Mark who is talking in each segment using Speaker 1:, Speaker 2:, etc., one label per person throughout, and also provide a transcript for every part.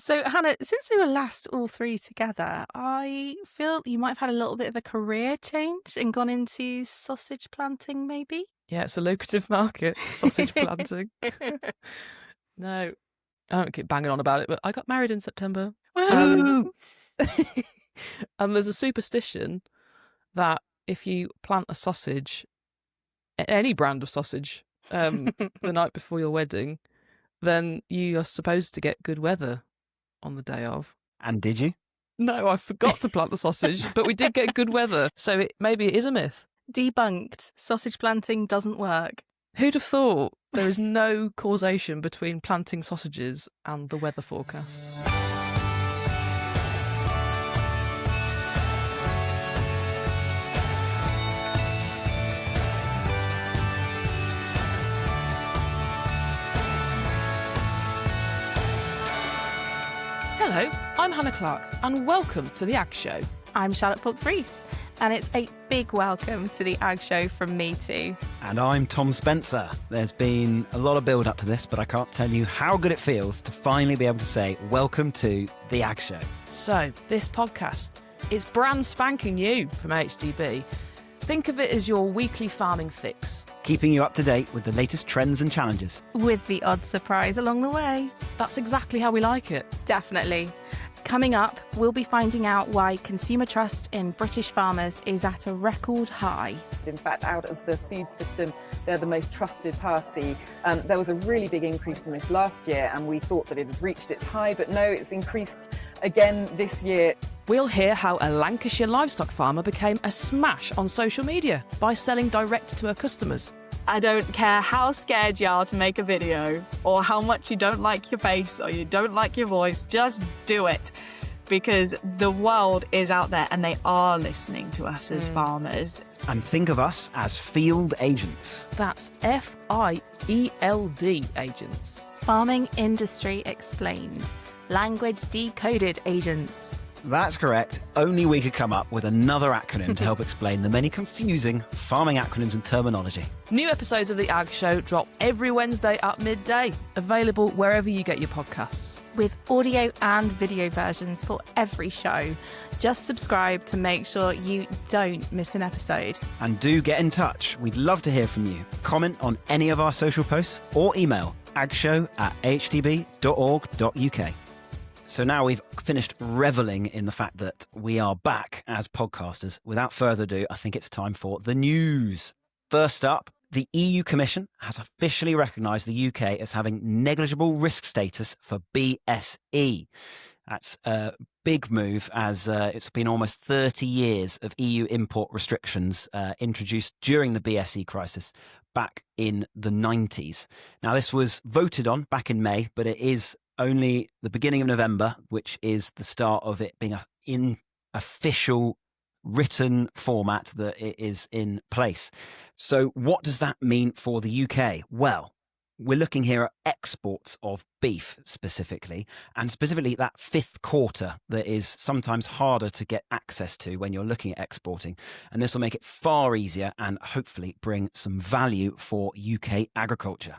Speaker 1: So, Hannah, since we were last all three together, I feel you might have had a little bit of a career change and gone into sausage planting, maybe?
Speaker 2: Yeah, it's a lucrative market, sausage planting. No, I don't keep banging on about it, but I got married in September. And there's a superstition that if you plant a sausage, any brand of sausage, the night before your wedding, then you are supposed to get good weather on the day of.
Speaker 3: And did you?
Speaker 2: No, I forgot to plant the sausage, but we did get good weather. So maybe it is a myth.
Speaker 1: Debunked. Sausage planting doesn't work.
Speaker 2: Who'd have thought? There is no causation between planting sausages and the weather forecast. Hello, I'm Hannah Clarke, and welcome to the Ag Show.
Speaker 1: I'm Charlotte Forkes-Rees, and it's a big welcome to the Ag Show from me too.
Speaker 3: And I'm Tom Spencer. There's been a lot of build up to this, but I can't tell you how good it feels to finally be able to say welcome to the Ag Show.
Speaker 2: So, this podcast is brand spanking new from AHDB. Think of it as your weekly farming fix.
Speaker 3: Keeping you up to date with the latest trends and challenges.
Speaker 1: With the odd surprise along the way.
Speaker 2: That's exactly how we like it.
Speaker 1: Definitely. Coming up, we'll be finding out why consumer trust in British farmers is at a record high.
Speaker 4: In fact, out of the food system, they're the most trusted party. There was a really big increase in this last year, and we thought that it had reached its high, but no, it's increased again this year.
Speaker 2: We'll hear how a Lancashire livestock farmer became a smash on social media by selling direct to her customers.
Speaker 5: I don't care how scared you are to make a video or how much you don't like your face or you don't like your voice, just do it. Because the world is out there and they are listening to us as farmers.
Speaker 3: And think of us as field agents.
Speaker 2: That's F.I.E.L.D. agents.
Speaker 1: Farming Industry Explained. Language Decoded agents.
Speaker 3: That's correct. Only we could come up with another acronym to help explain the many confusing farming acronyms and terminology.
Speaker 2: New episodes of the Ag Show drop every Wednesday at midday. Available wherever you get your podcasts.
Speaker 1: With audio and video versions for every show. Just subscribe to make sure you don't miss an episode.
Speaker 3: And do get in touch. We'd love to hear from you. Comment on any of our social posts or email agshow@ahdb.org.uk. So now we've finished revelling in the fact that we are back as podcasters. Without further ado, I think it's time for the news. First up, the EU Commission has officially recognised the UK as having negligible risk status for BSE. That's a big move, as it's been almost 30 years of EU import restrictions introduced during the BSE crisis back in the 90s. Now, this was voted on back in May, but it is only the beginning of November, which is the start of it being in official written format that it is in place. So what does that mean for the UK? Well, we're looking here at exports of beef specifically, and specifically that fifth quarter that is sometimes harder to get access to when you're looking at exporting. And this will make it far easier and hopefully bring some value for UK agriculture.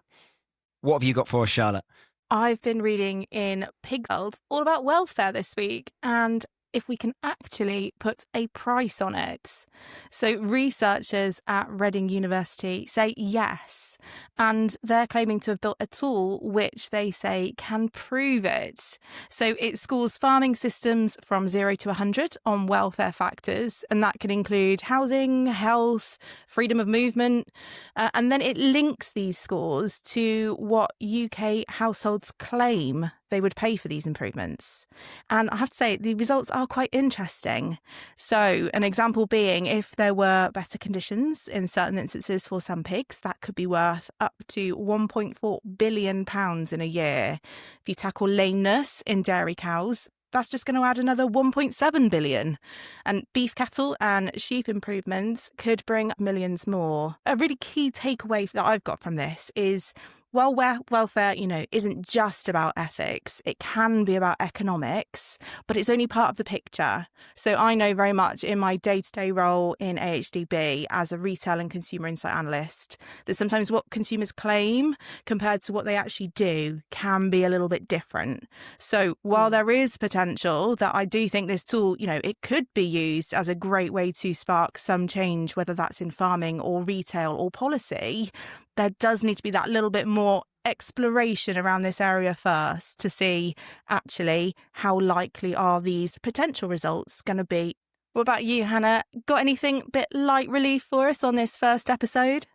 Speaker 3: What have you got for us, Charlotte?
Speaker 1: I've been reading in F.I.E.L.D all about welfare this week and if we can actually put a price on it. So researchers at Reading University say yes, and they're claiming to have built a tool which they say can prove it. So it scores farming systems from 0 to 100 on welfare factors, and that can include housing, health, freedom of movement, and then it links these scores to what UK households claim they would pay for these improvements. And I have to say, the results are quite interesting. So an example being, if there were better conditions in certain instances for some pigs, that could be worth up to £1.4 billion in a year. If you tackle lameness in dairy cows, that's just going to add another 1.7 billion. And beef cattle and sheep improvements could bring millions more. A really key takeaway that I've got from this is while welfare, isn't just about ethics, it can be about economics, but it's only part of the picture. So I know very much in my day-to-day role in AHDB as a retail and consumer insight analyst that sometimes what consumers claim compared to what they actually do can be a little bit different. So while there is potential that I do think this tool, it could be used as a great way to spark some change, whether that's in farming or retail or policy, there does need to be that little bit more exploration around this area first to see actually how likely are these potential results going to be. What about you, Hannah? Got anything bit light relief for us on this first episode?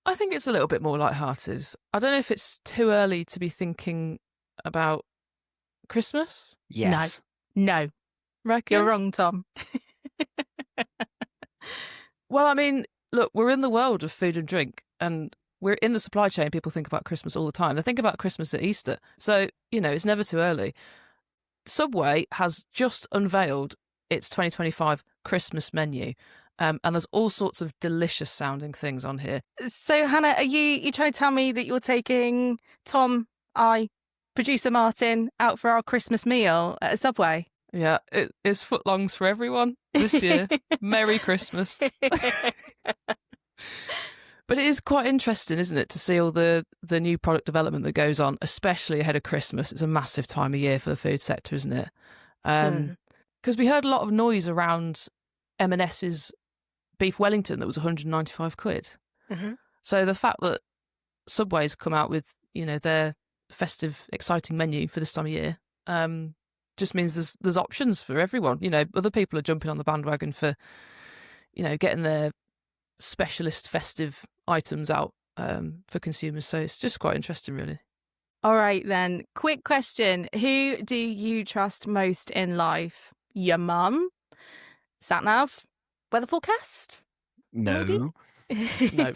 Speaker 2: I think it's a little bit more lighthearted. I don't know if it's too early to be thinking about Christmas.
Speaker 3: Yes.
Speaker 1: No.
Speaker 2: Reckon?
Speaker 1: You're wrong, Tom.
Speaker 2: Well, I mean, look, we're in the world of food and drink, and we're in the supply chain. People think about Christmas all the time. They think about Christmas at Easter. So, it's never too early. Subway has just unveiled its 2025 Christmas menu. And there's all sorts of delicious sounding things on here.
Speaker 1: So, Hannah, are you trying to tell me that you're taking Tom, producer Martin, out for our Christmas meal at a Subway?
Speaker 2: Yeah, it's footlongs for everyone this year. Merry Christmas. But it is quite interesting, isn't it, to see all the new product development that goes on, especially ahead of Christmas. It's a massive time of year for the food sector, isn't it? Because we heard a lot of noise around M&S's beef Wellington that was 195 quid.
Speaker 1: Mm-hmm.
Speaker 2: So the fact that Subway's come out with, their festive, exciting menu for this time of year just means there's options for everyone. Other people are jumping on the bandwagon for, getting their specialist festive items out for consumers. So it's just quite interesting, really.
Speaker 1: All right, then. Quick question. Who do you trust most in life? Your mum? Sat-nav? Weather forecast?
Speaker 3: No.
Speaker 2: No.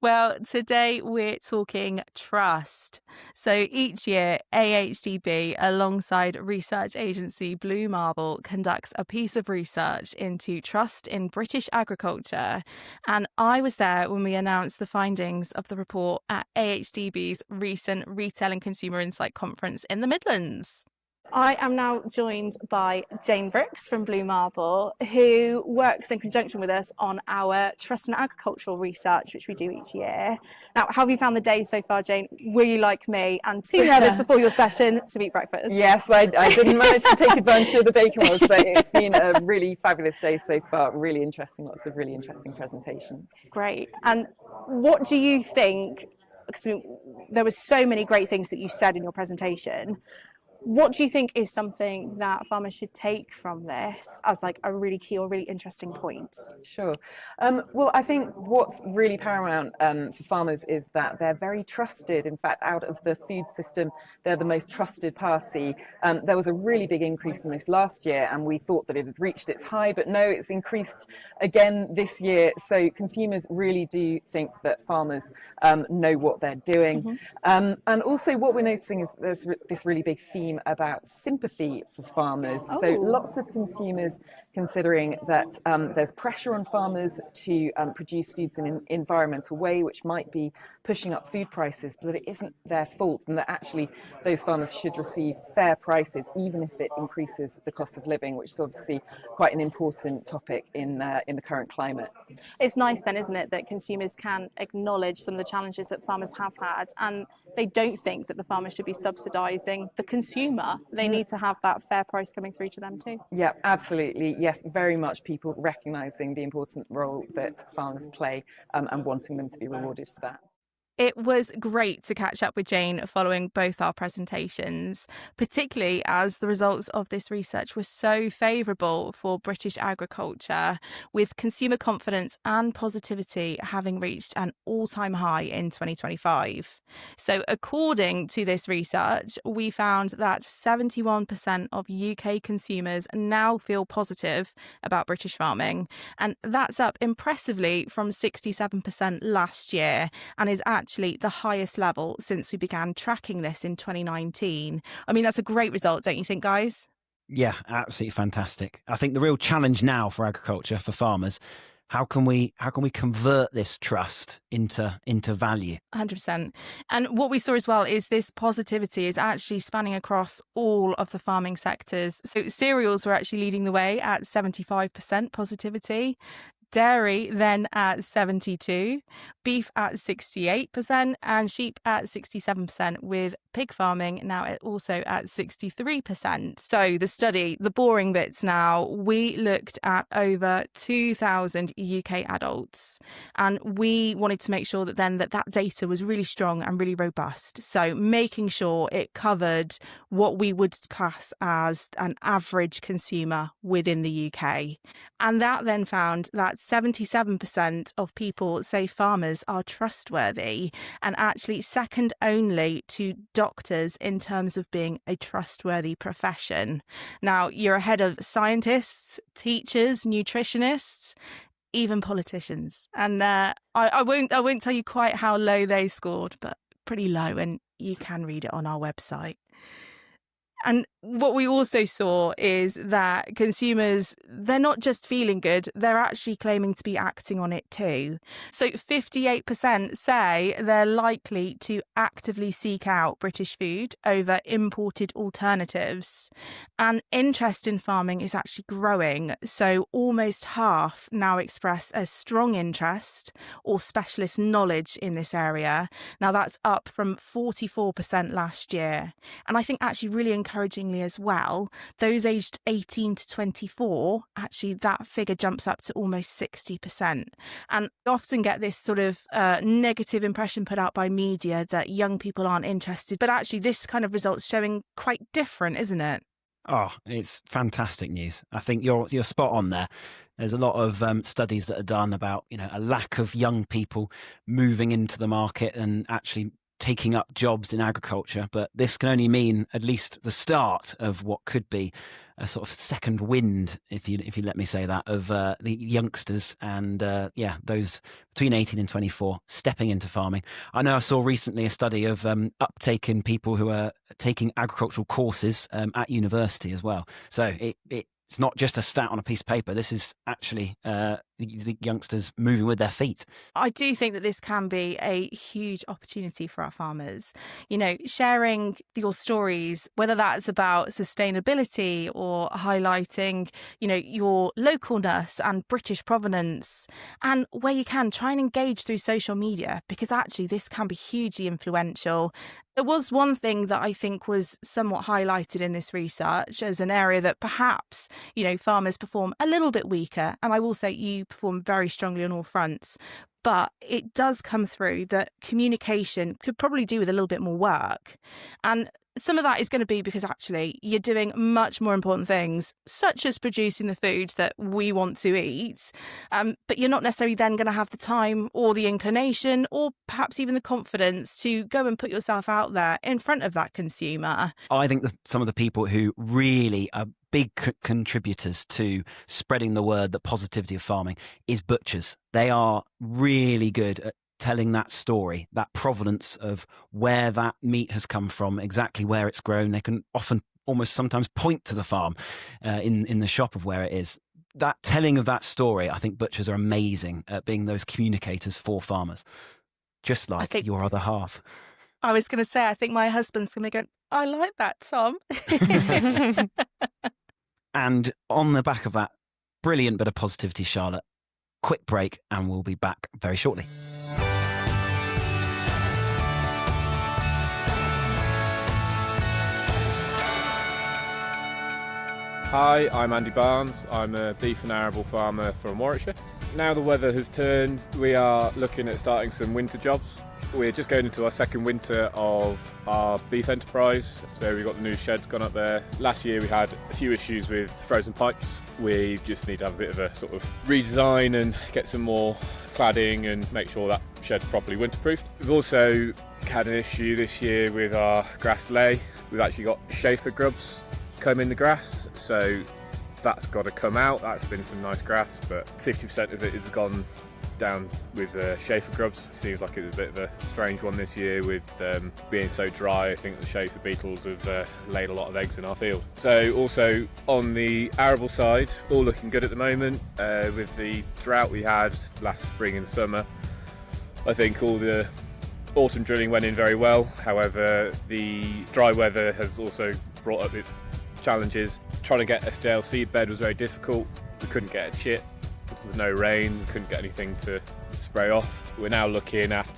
Speaker 1: Well, today we're talking trust. So each year, AHDB, alongside research agency Blue Marble, conducts a piece of research into trust in British agriculture. And I was there when we announced the findings of the report at AHDB's recent Retail and Consumer Insight Conference in the Midlands. I am now joined by Jane Brooks from Blue Marble, who works in conjunction with us on our trust and agricultural research, which we do each year. Now, how have you found the day so far, Jane? Were you like me and too nervous before your session to eat breakfast?
Speaker 4: Yes, I didn't manage to take advantage of the bacon rolls, but it's been a really fabulous day so far. Really interesting, lots of really interesting presentations.
Speaker 1: Great. And what do you think? Because there were so many great things that you said in your presentation. What do you think is something that farmers should take from this as like a really key or really interesting point?
Speaker 4: Sure. Well, I think what's really paramount for farmers is that they're very trusted. In fact, out of the food system, they're the most trusted party. There was a really big increase in this last year, and we thought that it had reached its high, but no, it's increased again this year. So consumers really do think that farmers know what they're doing. Mm-hmm. And also what we're noticing is there's this really big theme about sympathy for farmers. Oh. So lots of consumers considering that there's pressure on farmers to produce foods in an environmental way, which might be pushing up food prices, but it isn't their fault, and that actually those farmers should receive fair prices, even if it increases the cost of living, which is obviously quite an important topic in the current climate.
Speaker 1: It's nice then, isn't it, that consumers can acknowledge some of the challenges that farmers have had, and they don't think that the farmers should be subsidising the consumer. They need to have that fair price coming through to them too.
Speaker 4: Yeah, absolutely. Yes, very much people recognising the important role that farmers play and wanting them to be rewarded for that.
Speaker 1: It was great to catch up with Jane following both our presentations, particularly as the results of this research were so favourable for British agriculture, with consumer confidence and positivity having reached an all-time high in 2025. So according to this research, we found that 71% of UK consumers now feel positive about British farming, and that's up impressively from 67% last year and is actually the highest level since we began tracking this in 2019. I mean, that's a great result, don't you think, guys?
Speaker 3: Yeah, absolutely fantastic. I think the real challenge now for agriculture, for farmers, How can we convert this trust into value?
Speaker 1: 100%. And what we saw as well is this positivity is actually spanning across all of the farming sectors. So cereals were actually leading the way at 75% positivity. Dairy then at 72%, beef at 68%, and sheep at 67%, with pig farming now also at 63%. So the study, the boring bits now, we looked at over 2,000 UK adults, and we wanted to make sure that that data was really strong and really robust. So making sure it covered what we would class as an average consumer within the UK. And that then found that 77% of people say farmers are trustworthy, and actually second only to doctors in terms of being a trustworthy profession. Now, you're ahead of scientists, teachers, nutritionists, even politicians. And I won't tell you quite how low they scored, but pretty low, and you can read it on our website. And what we also saw is that consumers, they're not just feeling good, they're actually claiming to be acting on it too. So 58% say they're likely to actively seek out British food over imported alternatives. And interest in farming is actually growing. So almost half now express a strong interest or specialist knowledge in this area. Now that's up from 44% last year. And I think actually really encouragingly as well, those aged 18 to 24, actually that figure jumps up to almost 60%. And you often get this sort of negative impression put out by media that young people aren't interested, but actually this kind of results showing quite different, isn't it?
Speaker 3: Oh, it's fantastic news. I think you're spot on there. There's a lot of studies that are done about, a lack of young people moving into the market and actually taking up jobs in agriculture, but this can only mean at least the start of what could be a sort of second wind, if you let me say that, of the youngsters and those between 18 and 24 stepping into farming. I know I saw recently a study of uptake in people who are taking agricultural courses at university as well. So it's not just a stat on a piece of paper. This is actually the youngsters moving with their feet.
Speaker 1: I do think that this can be a huge opportunity for our farmers. Sharing your stories, whether that's about sustainability or highlighting, your localness and British provenance, and where you can try and engage through social media, because actually this can be hugely influential. There was one thing that I think was somewhat highlighted in this research as an area that perhaps, farmers perform a little bit weaker. And I will say you perform very strongly on all fronts. But it does come through that communication could probably do with a little bit more work. And some of that is going to be because actually you're doing much more important things, such as producing the food that we want to eat. But you're not necessarily then going to have the time or the inclination or perhaps even the confidence to go and put yourself out there in front of that consumer.
Speaker 3: I think that some of the people who really are big contributors to spreading the word, the positivity of farming, is butchers. They are really good at telling that story, that provenance of where that meat has come from, exactly where it's grown. They can often almost sometimes point to the farm in the shop of where it is. That telling of that story, I think butchers are amazing at being those communicators for farmers, just like your other half.
Speaker 1: I was going to say, I think my husband's going to go, I like that, Tom.
Speaker 3: And on the back of that brilliant bit of positivity, Charlotte, quick break and we'll be back very shortly.
Speaker 6: Hi, I'm Andy Barnes. I'm a beef and arable farmer from Warwickshire. Now the weather has turned, we are looking at starting some winter jobs. We're just going into our second winter of our beef enterprise, so we've got the new sheds gone up there. Last year we had a few issues with frozen pipes. We just need to have a bit of a sort of redesign and get some more cladding and make sure that shed's properly winterproofed. We've also had an issue this year with our grass lay. We've actually got Schaefer grubs come in the grass, so that's got to come out. That's been some nice grass, but 50% of it has gone down with Schaefer grubs. Seems like it was a bit of a strange one this year with being so dry. I think the Schaefer beetles have laid a lot of eggs in our field. So also on the arable side, all looking good at the moment. With the drought we had last spring and summer, I think all the autumn drilling went in very well. However, the dry weather has also brought up its challenges. Trying to get SJL seed bed was very difficult. We couldn't get a chit. With no rain, we couldn't get anything to spray off. We're now looking at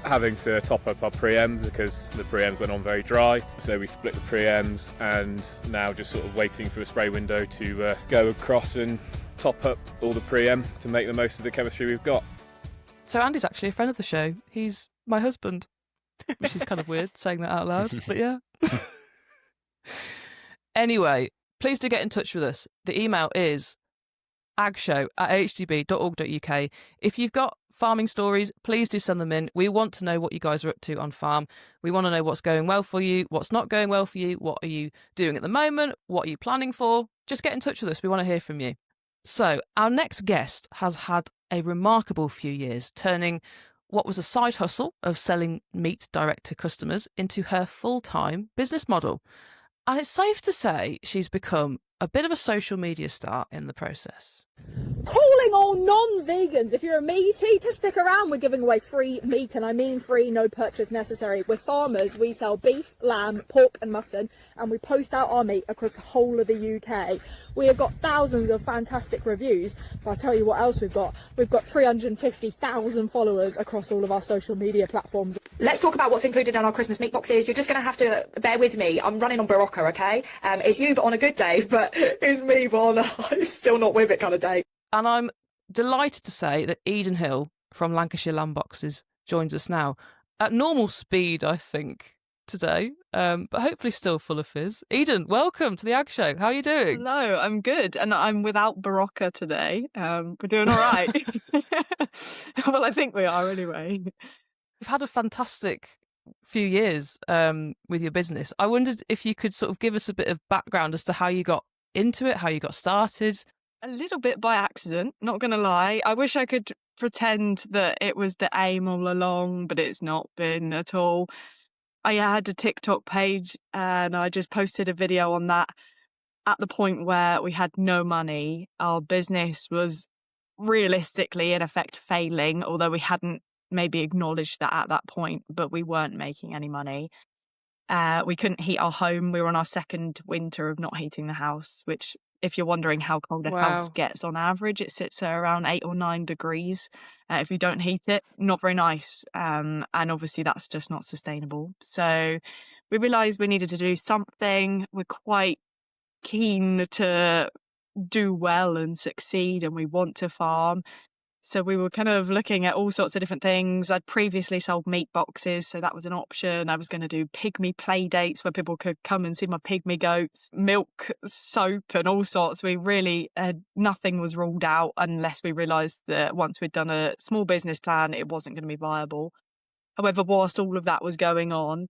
Speaker 6: having to top up our preems because the preems went on very dry. So we split the preems and now just sort of waiting for a spray window to go across and top up all the preem to make the most of the chemistry we've got.
Speaker 2: So Andy's actually a friend of the show. He's my husband, which is kind of weird saying that out loud, but yeah. Anyway, please do get in touch with us. The email is agshow@ahdb.org.uk. If you've got farming stories, please do send them in. We want to know what you guys are up to on farm. We want to know what's going well for you, what's not going well for you, what are you doing at the moment, what are you planning for. Just get in touch with us. We want to hear from you. So our next guest has had a remarkable few years, turning what was a side hustle of selling meat direct to customers into her full-time business model. And it's safe to say she's become a bit of a social media star in the process.
Speaker 7: Calling all non-vegans, if you're a meat eater, stick around. We're giving away free meat, and I mean free, no purchase necessary. We're farmers. We sell beef, lamb, pork and mutton, and we post out our meat across the whole of the UK. We have got thousands of fantastic reviews, but I'll tell you what else we've got. We've got 350,000 followers across all of our social media platforms.
Speaker 8: Let's talk about what's included in our Christmas meat boxes. You're just going to have to bear with me. I'm running on Barocca, okay? It's you, but on a good day, but it's me, but on a still not with it kind of day.
Speaker 2: And I'm delighted to say that Eden Hill from Lancashire Lamb Boxes joins us now. At normal speed, I think, today, but hopefully still full of fizz. Eden, welcome to the Ag Show. How are you doing?
Speaker 5: Hello, I'm good. And I'm without Barocca today. We're doing all right. Well, I think we are anyway.
Speaker 2: You've had a fantastic few years with your business. I wondered if you could sort of give us a bit of background as to how you got into it, how you got started.
Speaker 5: A little bit by accident, not going to lie. I wish I could pretend that it was the aim all along, but it's not been at all. I had a TikTok page and I just posted a video on that at the point where we had no money. Our business was realistically, in effect, failing, although we hadn't maybe acknowledged that at that point, but we weren't making any money. We couldn't heat our home. We were on our second winter of not heating the house, which, if you're wondering how cold a house gets on average, it sits at around 8 or 9 degrees. If you don't heat it, not very nice. And obviously that's just not sustainable. So we realised we needed to do something. We're quite keen to do well and succeed, and we want to farm. So we were kind of looking at all sorts of different things. I'd previously sold meat boxes, so that was an option. I was going to do pygmy play dates where people could come and see my pygmy goats, milk, soap and all sorts. We really, nothing was ruled out unless we realised that once we'd done a small business plan, it wasn't going to be viable. However, whilst all of that was going on,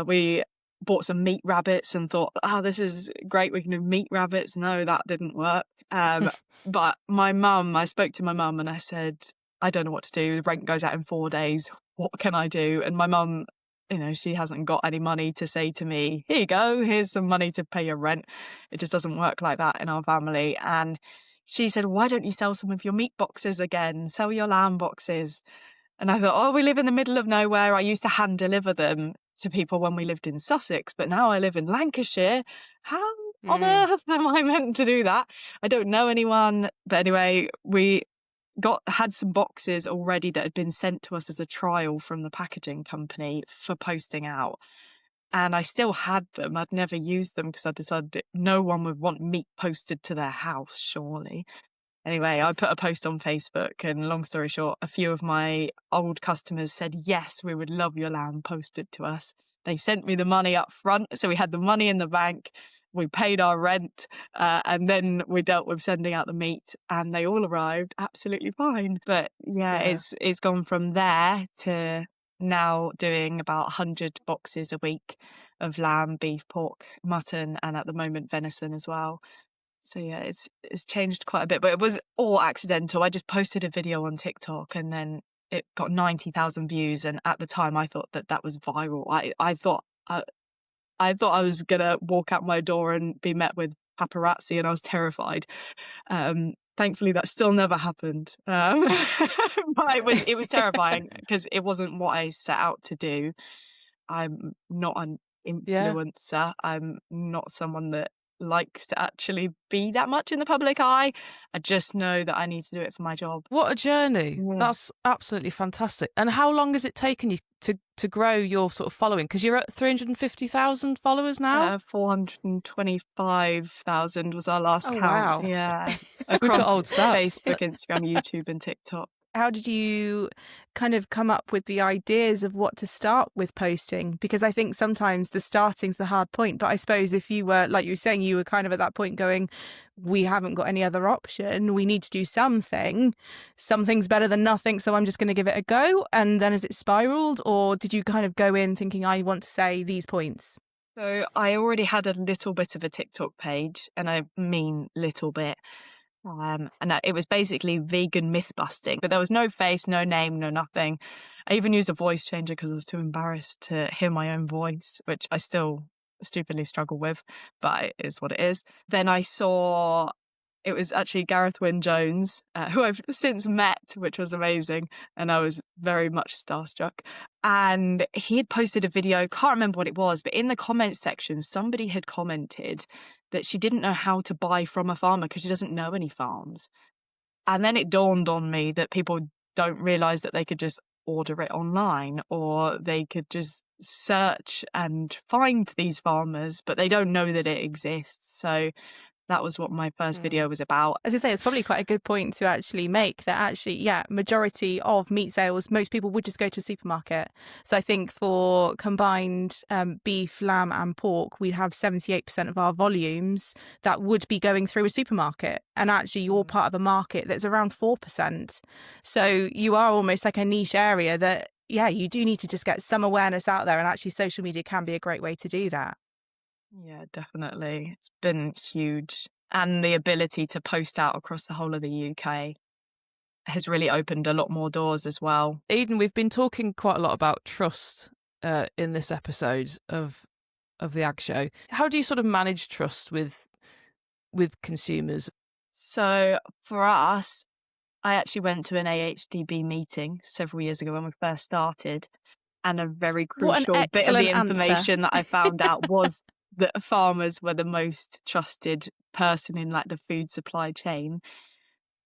Speaker 5: we bought some meat rabbits and thought, this is great, we can do meat rabbits. No, that didn't work. But I spoke to my mum and I said, I don't know what to do. The rent goes out in 4 days. What can I do? And my mum, she hasn't got any money to say to me, here you go, here's some money to pay your rent. It just doesn't work like that in our family. And she said, why don't you sell some of your meat boxes again? Sell your lamb boxes. And I thought, we live in the middle of nowhere. I used to hand deliver them to people when we lived in Sussex, but now I live in Lancashire. How on earth am I meant to do that? I don't know anyone. But anyway, we had some boxes already that had been sent to us as a trial from the packaging company for posting out. And I still had them. I'd never used them because I decided no one would want meat posted to their house, surely. Anyway, I put a post on Facebook, and long story short, a few of my old customers said, yes, we would love your lamb posted to us. They sent me the money up front, so we had the money in the bank, we paid our rent, and then we dealt with sending out the meat, and they all arrived absolutely fine. But yeah. It's gone from there to now doing about 100 boxes a week of lamb, beef, pork, mutton, and at the moment venison as well. So yeah, it's changed quite a bit, but it was all accidental. I just posted a video on TikTok and then it got 90,000 views. And at the time I thought that was viral. I thought I was going to walk out my door and be met with paparazzi, and I was terrified. Thankfully that still never happened. But it was terrifying because it wasn't what I set out to do. I'm not an influencer. I'm not someone that likes to actually be that much in the public eye. I just know that I need to do it for my job.
Speaker 2: What a journey.
Speaker 5: Yeah.
Speaker 2: That's absolutely fantastic. And how long has it taken you to grow your sort of following? Because you're at 350,000 followers now?
Speaker 5: 425,000 was our last count.
Speaker 1: Wow.
Speaker 5: Yeah.
Speaker 2: We've got old stats.
Speaker 5: Facebook, Instagram, YouTube and TikTok.
Speaker 1: How did you kind of come up with the ideas of what to start with posting? Because I think sometimes the starting's the hard point. But I suppose if you were, like you were saying, you were kind of at that point going, we haven't got any other option. We need to do something. Something's better than nothing. So I'm just going to give it a go. And then has it spiraled? Or did you kind of go in thinking, I want to say these points?
Speaker 5: So I already had a little bit of a TikTok page, and I mean little bit. And it was basically vegan myth busting, but there was no face, no name, no nothing. I even used a voice changer because I was too embarrassed to hear my own voice, which I still stupidly struggle with, but it is what it is. Then I saw it was actually Gareth Wyn Jones, who I've since met, which was amazing. And I was very much starstruck. And he had posted a video, can't remember what it was, but in the comments section, somebody had commented that she didn't know how to buy from a farmer because she doesn't know any farms. And then it dawned on me that people don't realise that they could just order it online, or they could just search and find these farmers, but they don't know that it exists. So that was what my first video was about.
Speaker 1: As I say, it's probably quite a good point to actually make that actually, majority of meat sales, most people would just go to a supermarket. So I think for combined beef, lamb and pork, we'd have 78% of our volumes that would be going through a supermarket. And actually you're part of a market that's around 4%. So you are almost like a niche area that, you do need to just get some awareness out there. And actually social media can be a great way to do that.
Speaker 5: Yeah, definitely. It's been huge. And the ability to post out across the whole of the UK has really opened a lot more doors as well.
Speaker 2: Eden, we've been talking quite a lot about trust in this episode of the Ag Show. How do you sort of manage trust with consumers?
Speaker 5: So for us, I actually went to an AHDB meeting several years ago when we first started. And a very crucial bit of the information that I found out was that farmers were the most trusted person in like the food supply chain.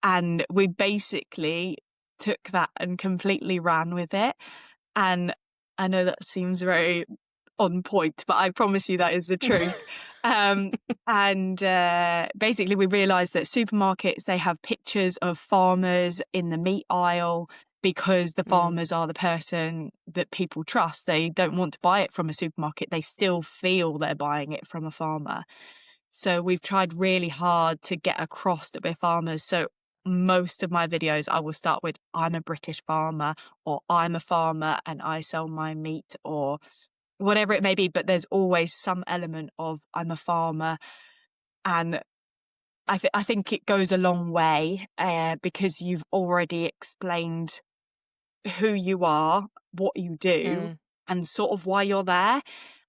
Speaker 5: And we basically took that and completely ran with it. And I know that seems very on point, but I promise you that is the truth. Basically we realised that supermarkets, they have pictures of farmers in the meat aisle, because the farmers are the person that people trust. They don't want to buy it from a supermarket. They still feel they're buying it from a farmer. So we've tried really hard to get across that we're farmers. So most of my videos, I will start with, I'm a British farmer, or I'm a farmer and I sell my meat, or whatever it may be. But there's always some element of I'm a farmer. And I think it goes a long way because you've already explained who you are, what you do, and sort of why you're there.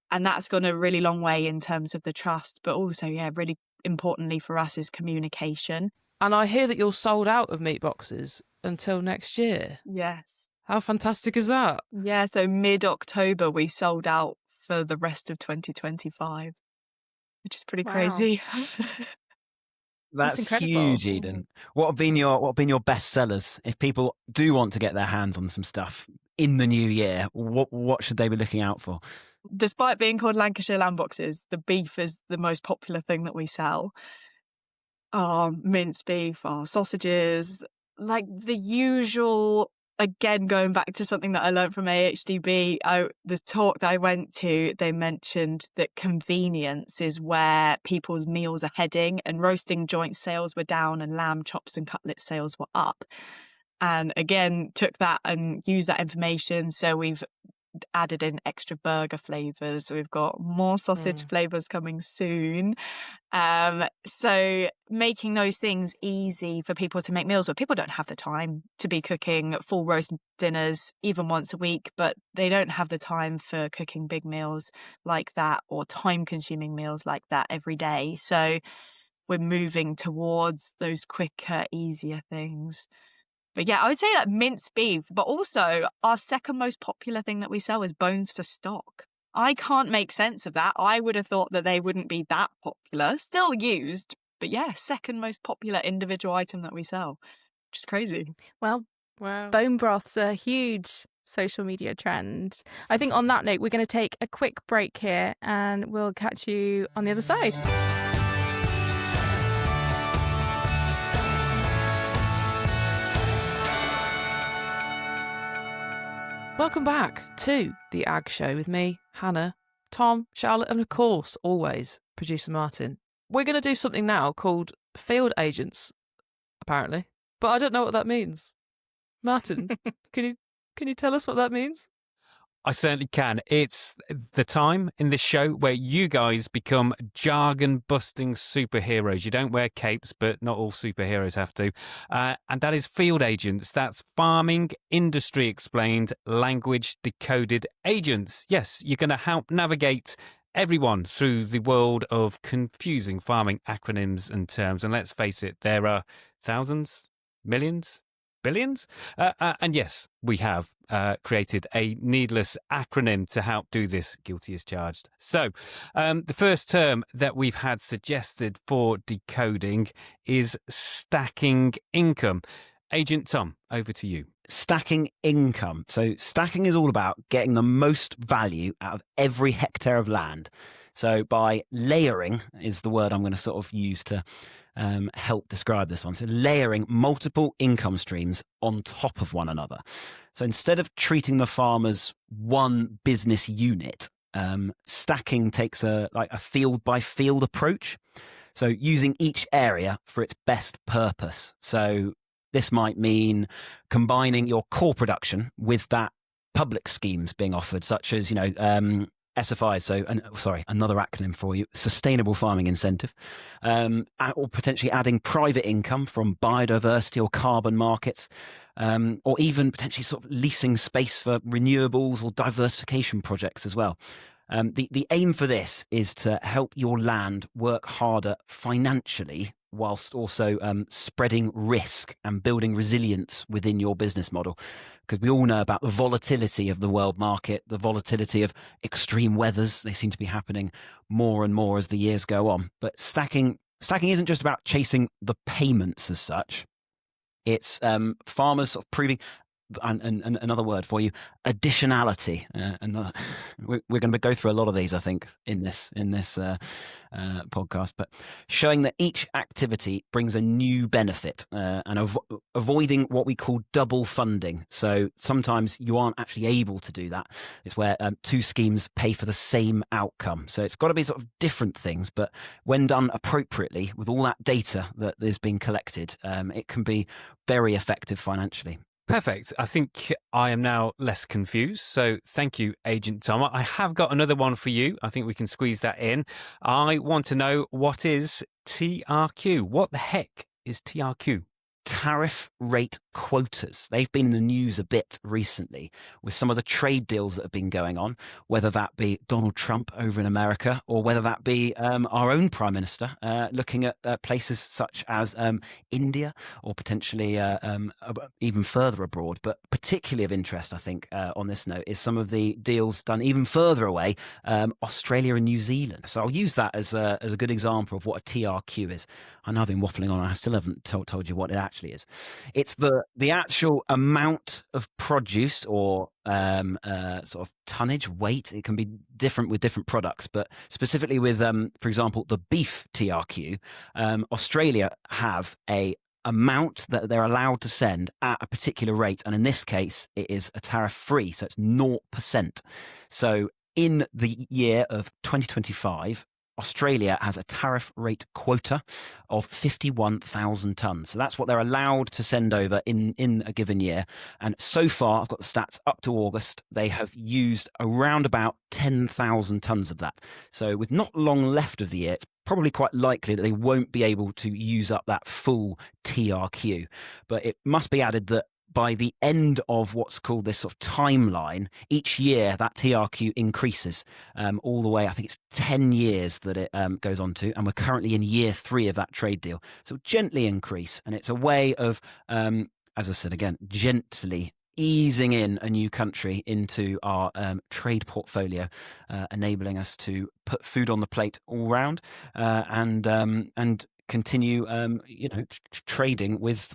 Speaker 5: And that's gone a really long way in terms of the trust, but also, really importantly for us is communication.
Speaker 2: And I hear that you're sold out of meat boxes until next year.
Speaker 5: Yes.
Speaker 2: How fantastic is that?
Speaker 5: Yeah, so mid-October we sold out for the rest of 2025, which is pretty crazy.
Speaker 3: That's huge, Eden. What have been your best sellers? If people do want to get their hands on some stuff in the new year, what should they be looking out for?
Speaker 5: Despite being called Lancashire lamb boxes, the beef is the most popular thing that we sell. Our minced beef, our sausages, like the usual. Again, going back to something that I learned from AHDB, the talk that I went to, they mentioned that convenience is where people's meals are heading, and roasting joint sales were down and lamb chops and cutlet sales were up. And again, took that and used that information. So we've added in extra burger flavors. We've got more sausage flavors coming soon. So making those things easy for people to make meals with. People don't have the time to be cooking full roast dinners even once a week, but they don't have the time for cooking big meals like that or time consuming meals like that every day. So we're moving towards those quicker, easier things. But yeah, I would say like minced beef, but also our second most popular thing that we sell is bones for stock. I can't make sense of that. I would have thought that they wouldn't be that popular, still used, but yeah, second most popular individual item that we sell, which is crazy.
Speaker 1: Well,
Speaker 2: Wow.
Speaker 1: bone broth's a huge social media trend. I think on that note, we're going to take a quick break here and we'll catch you on the other side.
Speaker 2: Welcome back to The Ag Show with me, Hannah, Tom, Charlotte, and of course, always, producer Martin. We're going to do something now called field agents, apparently, but I don't know what that means. Martin, can you tell us what that means?
Speaker 9: I certainly can. It's the time in this show where you guys become jargon-busting superheroes. You don't wear capes, but not all superheroes have to. And that is field agents. That's farming, industry explained, language decoded agents. Yes, you're going to help navigate everyone through the world of confusing farming acronyms and terms. And let's face it, there are thousands, millions, billions. And yes, we have created a needless acronym to help do this. Guilty as charged. So the first term that we've had suggested for decoding is stacking income. Agent Tom, over to you.
Speaker 3: Stacking income. So stacking is all about getting the most value out of every hectare of land. So by layering is the word I'm going to sort of use to help describe this one. So layering multiple income streams on top of one another. So instead of treating the farm as one business unit, stacking takes a field by field approach. So using each area for its best purpose. So this might mean combining your core production with that public schemes being offered, such as, SFI, so another acronym for you, Sustainable Farming Incentive, or potentially adding private income from biodiversity or carbon markets, or even potentially sort of leasing space for renewables or diversification projects as well. The aim for this is to help your land work harder financially whilst also spreading risk and building resilience within your business model. Because we all know about the volatility of the world market, the volatility of extreme weathers. They seem to be happening more and more as the years go on. But stacking isn't just about chasing the payments as such. It's farmers sort of proving, and another word for you, additionality. We're going to go through a lot of these, I think, in this podcast, but showing that each activity brings a new benefit and avoiding what we call double funding. So sometimes you aren't actually able to do that. It's where two schemes pay for the same outcome. So it's got to be sort of different things, but when done appropriately with all that data that is being collected, it can be very effective financially.
Speaker 9: Perfect. I think I am now less confused. So thank you, Agent Tom. I have got another one for you. I think we can squeeze that in. I want to know, what is TRQ? What the heck is TRQ?
Speaker 3: Tariff rate quotas. They've been in the news a bit recently with some of the trade deals that have been going on, whether that be Donald Trump over in America or whether that be our own Prime Minister looking at places such as India or potentially even further abroad. But particularly of interest, I think, on this note, is some of the deals done even further away, Australia and New Zealand. So I'll use that as a good example of what a TRQ is. I know I've been waffling on and I still haven't told you what it actually is. It's the actual amount of produce or sort of tonnage, weight. It can be different with different products, but specifically with, for example, the beef TRQ, Australia have a amount that they're allowed to send at a particular rate. And in this case, it is a tariff free. So it's 0%. So in the year of 2025, Australia has a tariff rate quota of 51,000 tonnes. So that's what they're allowed to send over in a given year. And so far, I've got the stats up to August, they have used around about 10,000 tonnes of that. So with not long left of the year, it's probably quite likely that they won't be able to use up that full TRQ. But it must be added that by the end of what's called this sort of timeline, each year that TRQ increases all the way. I think it's 10 years that it goes on to, and we're currently in year 3 of that trade deal. So gently increase, and it's a way of, as I said again, gently easing in a new country into our trade portfolio, enabling us to put food on the plate all round and continue, trading with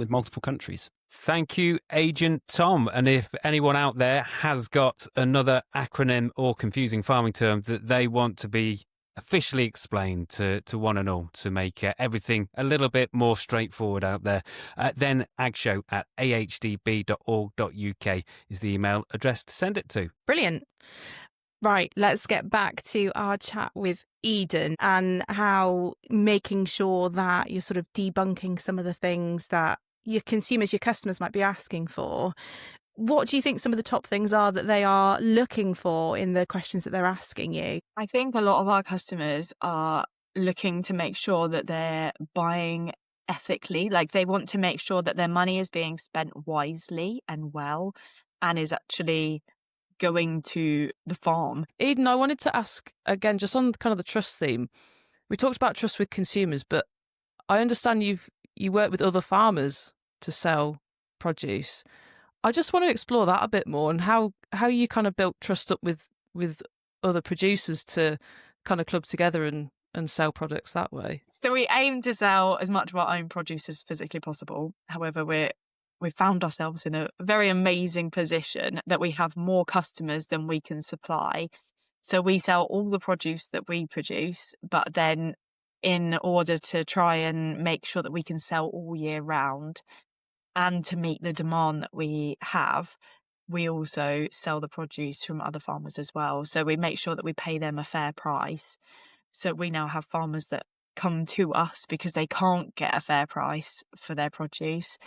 Speaker 3: multiple countries.
Speaker 9: Thank you, Agent Tom. And if anyone out there has got another acronym or confusing farming term that they want to be officially explained to one and all to make everything a little bit more straightforward out there, then agshow@ahdb.org.uk is the email address to send it to.
Speaker 1: Brilliant. Right, let's get back to our chat with Eden and how making sure that you're sort of debunking some of the things that your consumers, your customers might be asking for. What do you think some of the top things are that they are looking for in the questions that they're asking you?
Speaker 5: I think a lot of our customers are looking to make sure that they're buying ethically. Like, they want to make sure that their money is being spent wisely and well and is actually going to the farm.
Speaker 2: Eden, I wanted to ask again, just on kind of the trust theme. We talked about trust with consumers, but I understand you work with other farmers to sell produce. I just want to explore that a bit more and how you kind of built trust up with other producers to kind of club together and sell products that way.
Speaker 5: So we aim to sell as much of our own produce as physically possible. However, we've found ourselves in a very amazing position that we have more customers than we can supply. So we sell all the produce that we produce, but then in order to try and make sure that we can sell all year round and to meet the demand that we have, we also sell the produce from other farmers as well. So we make sure that we pay them a fair price. So we now have farmers that come to us because they can't get a fair price for their produce,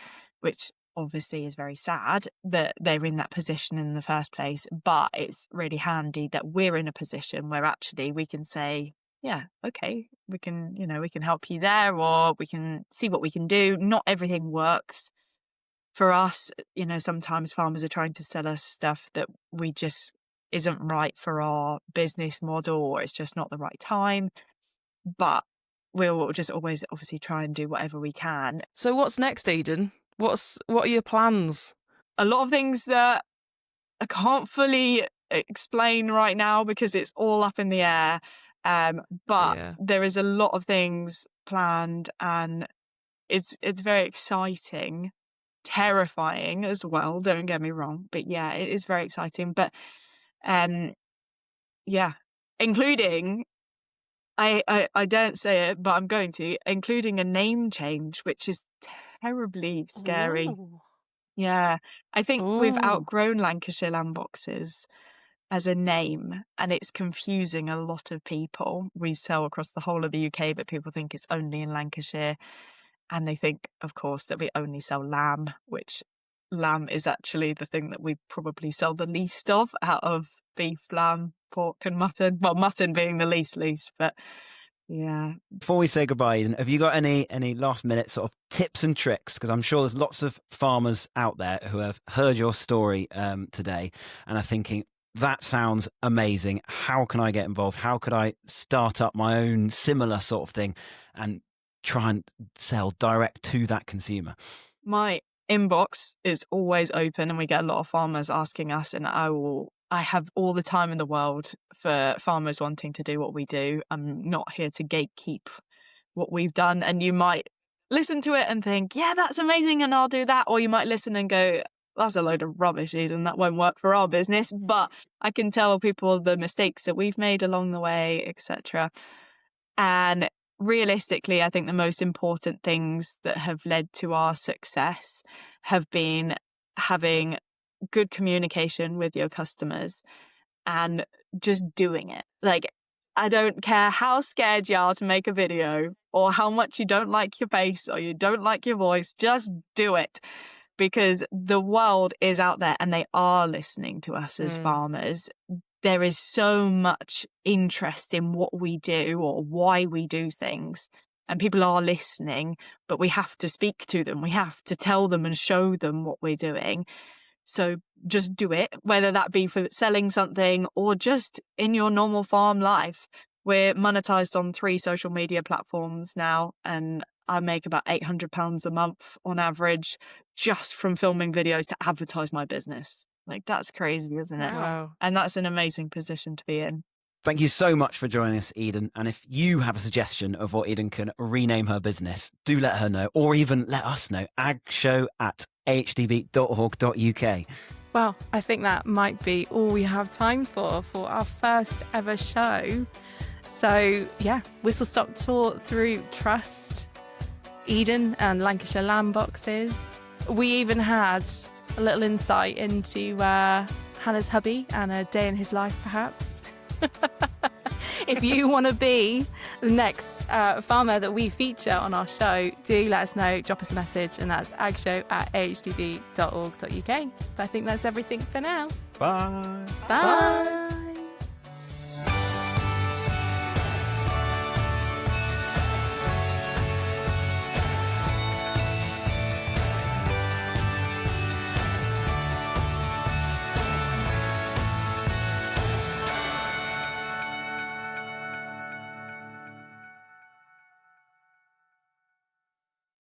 Speaker 5: which obviously is very sad that they're in that position in the first place. But it's really handy that we're in a position where actually we can say, yeah, okay, we can help you there, or we can see what we can do. Not everything works for us. Sometimes farmers are trying to sell us stuff that we just isn't right for our business model, or it's just not the right time. But we'll just always obviously try and do whatever we can.
Speaker 2: So what's next, Eden? What are your plans?
Speaker 5: A lot of things that I can't fully explain right now because it's all up in the air. But there is a lot of things planned, and it's very exciting, terrifying as well. Don't get me wrong, but yeah, it is very exciting. But including I don't say it, but I'm going to, including a name change, which is terribly scary.
Speaker 1: Ooh.
Speaker 5: Yeah, I think we've outgrown Lancashire lamb boxes as a name, and it's confusing a lot of people. We sell across the whole of the UK, but people think it's only in Lancashire, and they think, of course, that we only sell lamb, which lamb is actually the thing that we probably sell the least of out of beef, lamb, pork and mutton. Well, mutton being the least, but yeah.
Speaker 3: Before we say goodbye, Ian, have you got any last minute sort of tips and tricks? Because I'm sure there's lots of farmers out there who have heard your story today and are thinking, that sounds amazing. How can I get involved? How could I start up my own similar sort of thing and try and sell direct to that consumer?
Speaker 5: My inbox is always open, and we get a lot of farmers asking us, and I have all the time in the world for farmers wanting to do what we do. I'm not here to gatekeep what we've done, and you might listen to it and think, yeah, that's amazing, and I'll do that. Or you might listen and go, that's a load of rubbish, Eden, that won't work for our business. But I can tell people the mistakes that we've made along the way, etc. And realistically, I think the most important things that have led to our success have been having good communication with your customers and just doing it. Like, I don't care how scared you are to make a video or how much you don't like your face or you don't like your voice, just do it. Because the world is out there and they are listening to us as farmers. There is so much interest in what we do or why we do things. And people are listening, but we have to speak to them. We have to tell them and show them what we're doing. So just do it, whether that be for selling something or just in your normal farm life. We're monetized on 3 social media platforms now, and I make about £800 a month on average just from filming videos to advertise my business. Like, that's crazy, isn't it?
Speaker 2: Wow.
Speaker 5: And that's an amazing position to be in.
Speaker 3: Thank you so much for joining us, Eden. And if you have a suggestion of what Eden can rename her business, do let her know, or even let us know. agshow@ahdb.org.uk.
Speaker 1: Well, I think that might be all we have time for our first ever show. So, yeah, Whistle Stop Tour through Trust, Eden and Lancashire lamb boxes. We even had a little insight into Hannah's hubby and a day in his life, perhaps. If you want to be the next farmer that we feature on our show, do let us know, drop us a message, and that's agshow@ahdb.org.uk. But I think that's everything for now.
Speaker 3: Bye.
Speaker 1: Bye.